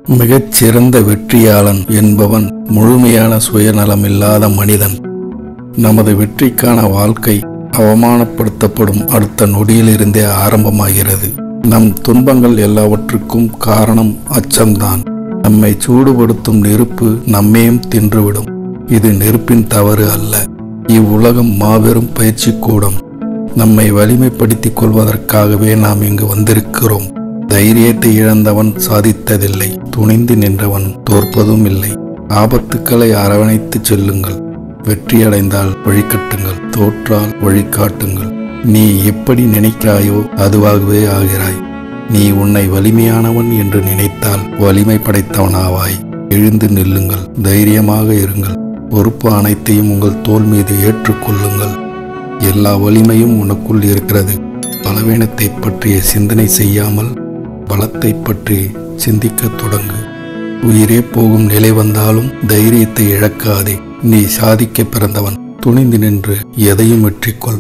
மிகச் சிறந்த வெற்றியாளன் என்பவன் முழுமையான சுயநலமில்லாத மனிதன். நமது வெற்றிக்கான வாழ்க்கை அவமானப்படுத்தப்படும் அடுத்த நொடியிலிருந்தே ஆரம்பமாகிறது. நம் துன்பங்கள் எல்லாவற்றுக்கும் காரணம் அச்சம்தான். நம்மை சூடுபடுத்தும் நெருப்பு நம்மையும் தின்றுவிடும். இது நெருப்பின் தவறு அல்ல. இவ்வுலகம் மாபெரும் பயிற்சி கூடம். நம்மை வலிமைப்படுத்திக் கொள்வதற்காகவே நாம் இங்கு வந்திருக்கிறோம். தைரியத்தை இழந்தவன் சாதித்ததில்லை, துணிந்து நின்றவன் தோற்பதும் இல்லை. ஆபத்துக்களை அரவணைத்து செல்லுங்கள். வெற்றியடைந்தால் வழிகட்டுங்கள், தோற்றால் வழிகாட்டுங்கள். நீ எப்படி நினைக்கிறாயோ அதுவாகவே ஆகிறாய். நீ உன்னை வலிமையானவன் என்று நினைத்தால் வலிமை படைத்தவனாவாய். எழுந்து நில்லுங்கள், தைரியமாக இருங்கள். பொறுப்பு அனைத்தையும் உங்கள் தோள் மீது ஏற்றுக்கொள்ளுங்கள். எல்லா வலிமையும் உனக்குள் இருக்கிறது. பலவீனத்தை பற்றிய சிந்தனை செய்யாமல் பலத்தை பற்றி சிந்திக்க தொடங்கு. உயிரே போகும் நிலை வந்தாலும் தைரியத்தை இழக்காதே. நீ சாதிக்க பிறந்தவன். துணிந்து நின்று எதையும் வெற்றிக்கொள்.